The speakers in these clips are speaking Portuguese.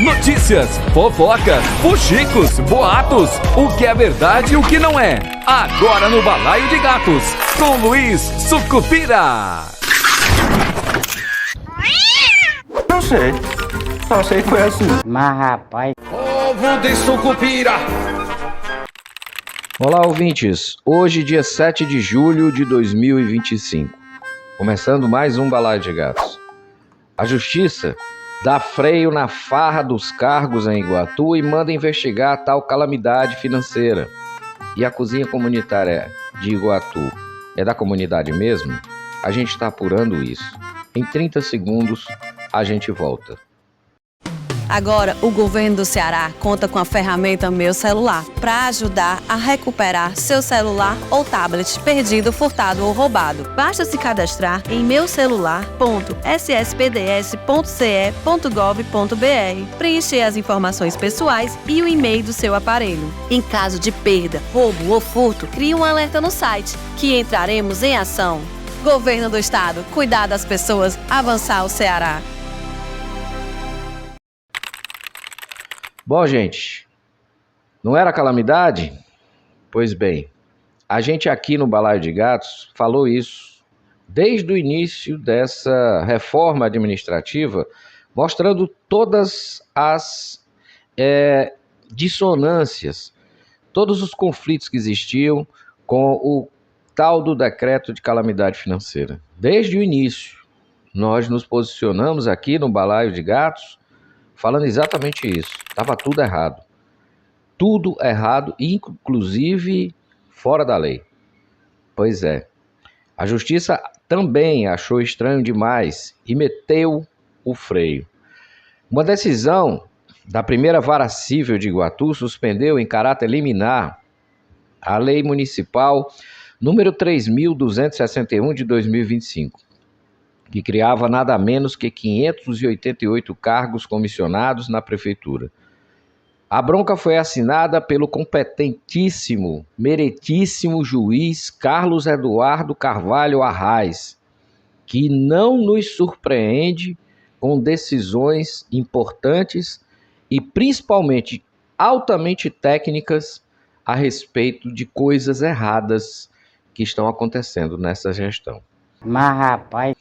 Notícias, fofocas, fuxicos, boatos, o que é verdade e o que não é. Agora no Balaio de Gatos, com Luiz Sucupira. Não sei. Só sei que foi assim. Mas rapaz... Povo de Sucupira. Olá, ouvintes. Hoje, dia 7 de julho de 2025. Começando mais um Balaio de Gatos. A Justiça dá freio na farra dos cargos em Iguatu e manda investigar tal calamidade financeira. E a cozinha comunitária de Iguatu é da comunidade mesmo? A gente está apurando isso. Em 30 segundos, a gente volta. Agora, o governo do Ceará conta com a ferramenta Meu Celular para ajudar a recuperar seu celular ou tablet perdido, furtado ou roubado. Basta se cadastrar em meucelular.sspds.ce.gov.br, preencher as informações pessoais e o e-mail do seu aparelho. Em caso de perda, roubo ou furto, crie um alerta no site, que entraremos em ação. Governo do Estado, cuidar das pessoas, avançar o Ceará. Bom, gente, não era calamidade? Pois bem, a gente aqui no Balaio de Gatos falou isso desde o início dessa reforma administrativa, mostrando todas as dissonâncias, todos os conflitos que existiam com o tal do decreto de calamidade financeira. Desde o início, nós nos posicionamos aqui no Balaio de Gatos falando exatamente isso. Estava tudo errado. Tudo errado, inclusive fora da lei. Pois é. A Justiça também achou estranho demais e meteu o freio. Uma decisão da primeira vara civil de Iguatu suspendeu em caráter liminar a Lei Municipal número 3.261 de 2025. Que criava nada menos que 588 cargos comissionados na prefeitura. A bronca foi assinada pelo competentíssimo, meritíssimo juiz Carlos Eduardo Carvalho Arraes, que não nos surpreende com decisões importantes e principalmente altamente técnicas a respeito de coisas erradas que estão acontecendo nessa gestão. Mas rapaz...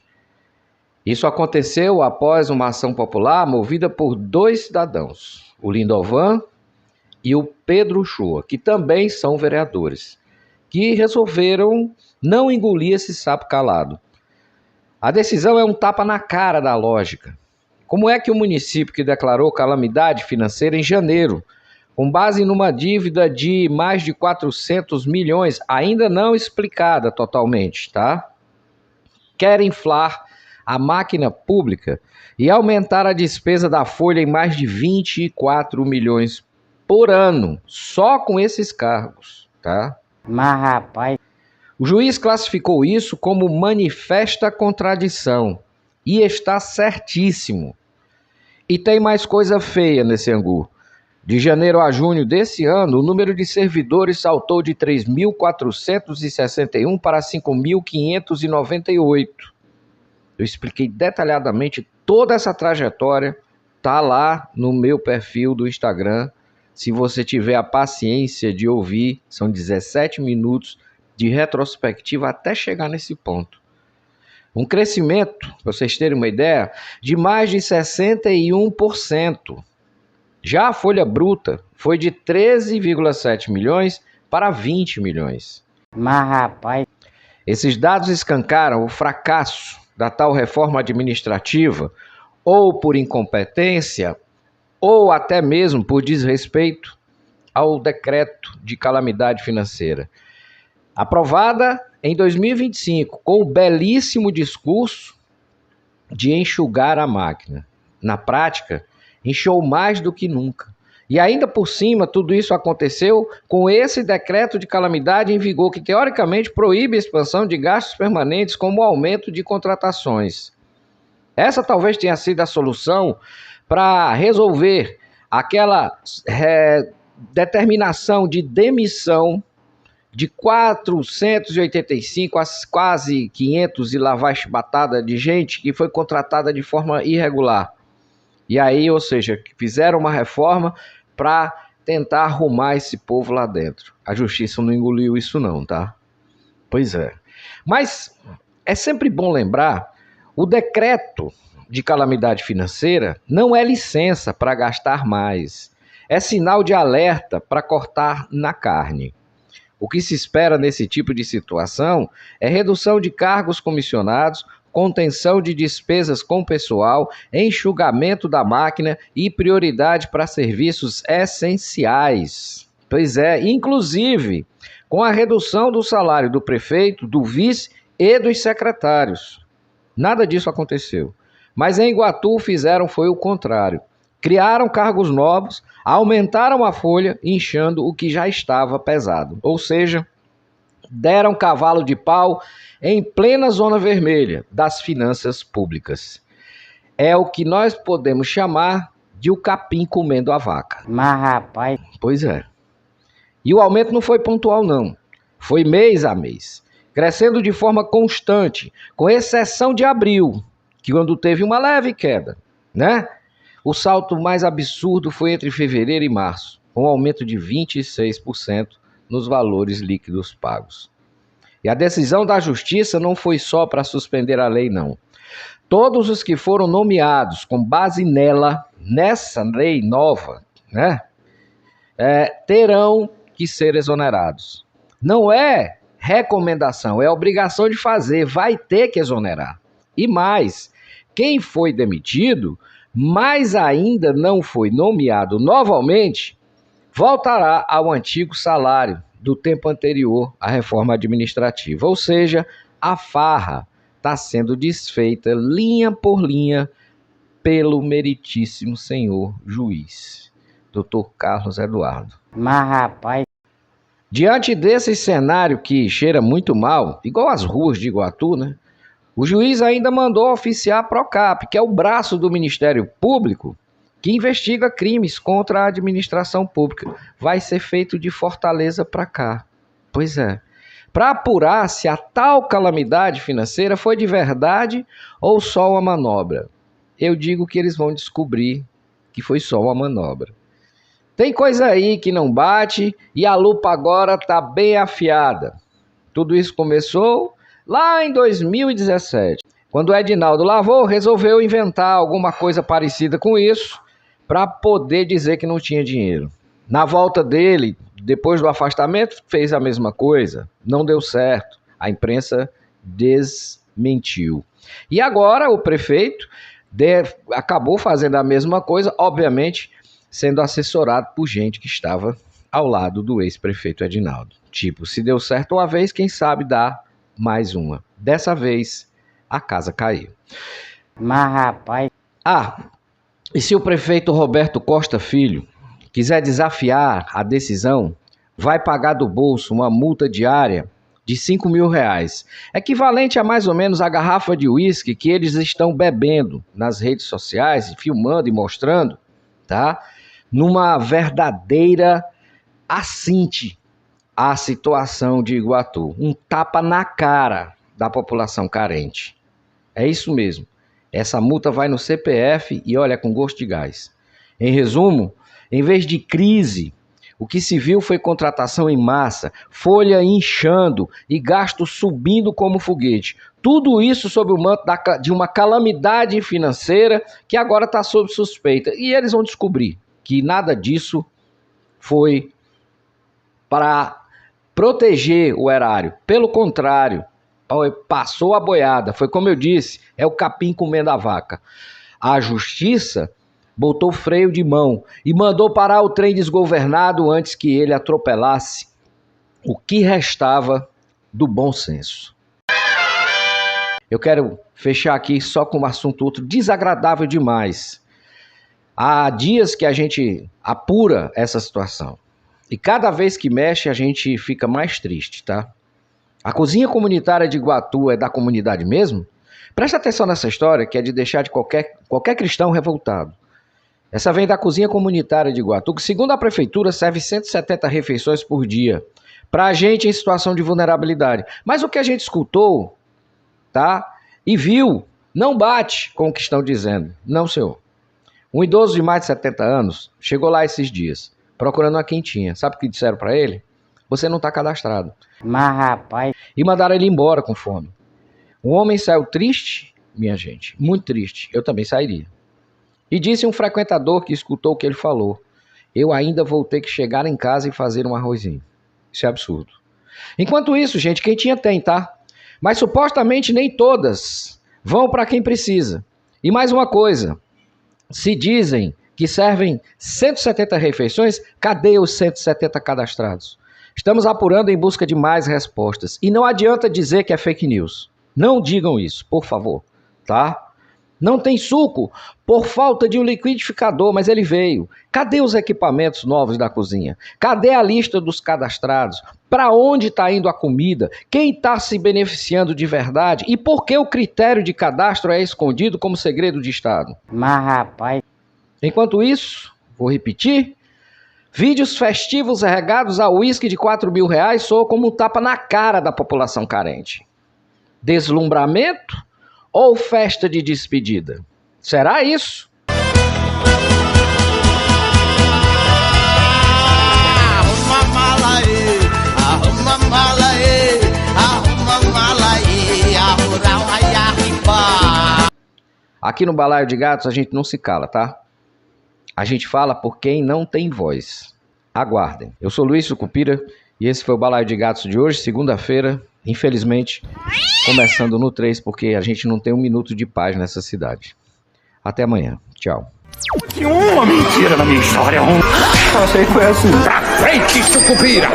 Isso aconteceu após uma ação popular movida por dois cidadãos, o Lindovan e o Pedro Chua, que também são vereadores, que resolveram não engolir esse sapo calado. A decisão é um tapa na cara da lógica. Como é que o município que declarou calamidade financeira em janeiro, com base numa dívida de mais de 400 milhões, ainda não explicada totalmente, tá? Quer inflar a máquina pública e aumentar a despesa da folha em mais de 24 milhões por ano, só com esses cargos, tá? Mas rapaz... O juiz classificou isso como manifesta contradição e está certíssimo. E tem mais coisa feia nesse angu. De janeiro a junho desse ano, o número de servidores saltou de 3.461 para 5.598. Eu expliquei detalhadamente toda essa trajetória, tá lá no meu perfil do Instagram. Se você tiver a paciência de ouvir, são 17 minutos de retrospectiva até chegar nesse ponto. Um crescimento, para vocês terem uma ideia, de mais de 61%. Já a folha bruta foi de 13,7 milhões para 20 milhões. Mas rapaz... Esses dados escancaram o fracasso da tal reforma administrativa, ou por incompetência, ou até mesmo por desrespeito ao decreto de calamidade financeira. Aprovada em 2025, com o belíssimo discurso de enxugar a máquina. Na prática, inchou mais do que nunca. E ainda por cima, tudo isso aconteceu com esse decreto de calamidade em vigor, que teoricamente proíbe a expansão de gastos permanentes como o aumento de contratações. Essa talvez tenha sido a solução para resolver aquela determinação de demissão de 485 a quase 500 e lá vai chibatada de gente que foi contratada de forma irregular. E aí, ou seja, fizeram uma reforma para tentar arrumar esse povo lá dentro. A justiça não engoliu isso não, tá? Pois é. Mas é sempre bom lembrar, o decreto de calamidade financeira não é licença para gastar mais. É sinal de alerta para cortar na carne. O que se espera nesse tipo de situação é redução de cargos comissionados, contenção de despesas com pessoal, enxugamento da máquina e prioridade para serviços essenciais. Pois é, inclusive com a redução do salário do prefeito, do vice e dos secretários. Nada disso aconteceu. Mas em Iguatu fizeram foi o contrário. Criaram cargos novos, aumentaram a folha, inchando o que já estava pesado. Ou seja, deram cavalo de pau em plena zona vermelha das finanças públicas. É o que nós podemos chamar de o capim comendo a vaca. Mas rapaz, Pois é. E o aumento não foi pontual não, foi mês a mês, crescendo de forma constante, com exceção de abril, que quando teve uma leve queda, né? O salto mais absurdo foi entre fevereiro e março, com um aumento de 26% nos valores líquidos pagos. E a decisão da Justiça não foi só para suspender a lei, não. Todos os que foram nomeados com base nessa lei nova, né, terão que ser exonerados. Não é recomendação, é obrigação de fazer, vai ter que exonerar. E mais, quem foi demitido, mas ainda não foi nomeado novamente, voltará ao antigo salário do tempo anterior à reforma administrativa. Ou seja, a farra está sendo desfeita linha por linha pelo meritíssimo senhor juiz, Dr. Carlos Eduardo. mas rapaz, Diante desse cenário que cheira muito mal, igual as ruas de Iguatu, né? O juiz ainda mandou oficiar a Procap, que é o braço do Ministério Público, que investiga crimes contra a administração pública. Vai ser feito de Fortaleza para cá. Pois é. Para apurar se a tal calamidade financeira foi de verdade ou só uma manobra. Eu digo que eles vão descobrir que foi só uma manobra. Tem coisa aí que não bate e a lupa agora está bem afiada. Tudo isso começou lá em 2017, quando o Edinaldo Lavor resolveu inventar alguma coisa parecida com isso para poder dizer que não tinha dinheiro. Na volta dele, depois do afastamento, fez a mesma coisa, não deu certo, a imprensa desmentiu. E agora o prefeito acabou fazendo a mesma coisa, obviamente sendo assessorado por gente que estava ao lado do ex-prefeito Edinaldo. Tipo, se deu certo uma vez, quem sabe dá mais uma. Dessa vez, a casa caiu. mas rapaz, E se o prefeito Roberto Costa Filho quiser desafiar a decisão, vai pagar do bolso uma multa diária de R$5 mil, equivalente a mais ou menos a garrafa de uísque que eles estão bebendo nas redes sociais, filmando e mostrando, tá? Numa verdadeira assinte à situação de Iguatu, um tapa na cara da população carente. É isso mesmo. Essa multa vai no CPF e olha, com gosto de gás. Em resumo, em vez de crise, o que se viu foi contratação em massa, folha inchando e gasto subindo como foguete. Tudo isso sob o manto de uma calamidade financeira que agora está sob suspeita. E eles vão descobrir que nada disso foi para proteger o erário. Pelo contrário, passou a boiada. Foi como eu disse, é o capim comendo a vaca. A justiça botou freio de mão e mandou parar o trem desgovernado antes que ele atropelasse o que restava do bom senso. Eu quero fechar aqui só com um assunto outro desagradável demais. Há dias que a gente apura essa situação e cada vez que mexe a gente fica mais triste, tá? A cozinha comunitária de Iguatu é da comunidade mesmo? Presta atenção nessa história que é de deixar de qualquer cristão revoltado. Essa vem da cozinha comunitária de Iguatu, que segundo a prefeitura serve 170 refeições por dia para gente em situação de vulnerabilidade. Mas o que a gente escutou, tá? E viu, não bate com o que estão dizendo. Não, senhor. Um idoso de mais de 70 anos chegou lá esses dias, procurando uma quentinha. Sabe o que disseram para ele? Você não está cadastrado. Mas rapaz, E mandaram ele embora com fome. O homem saiu triste, minha gente, muito triste. Eu também sairia. E disse um frequentador que escutou o que ele falou: eu ainda vou ter que chegar em casa e fazer um arrozinho. Isso é absurdo. Enquanto isso, gente, quentinha tem, tá? Mas supostamente nem todas vão para quem precisa. E mais uma coisa, se dizem que servem 170 refeições, cadê os 170 cadastrados? Estamos apurando em busca de mais respostas. E não adianta dizer que é fake news. Não digam isso, por favor, tá? Não tem suco por falta de um liquidificador, mas ele veio. Cadê os equipamentos novos da cozinha? Cadê a lista dos cadastrados? Para onde está indo a comida? Quem está se beneficiando de verdade? E por que o critério de cadastro é escondido como segredo de Estado? mas rapaz, Enquanto isso, vou repetir, vídeos festivos regados a uísque de R$4.000 soam como um tapa na cara da população carente. Deslumbramento ou festa de despedida? Será isso? Aqui no Balaio de Gatos a gente não se cala, tá? A gente fala por quem não tem voz. Aguardem. Eu sou Luiz Sucupira e esse foi o Balaio de Gatos de hoje, segunda-feira. Infelizmente, começando no 3, porque a gente não tem um minuto de paz nessa cidade. Até amanhã. Tchau. Tinha uma mentira na minha história. Só sei que foi assim. Pra frente, Sucupira!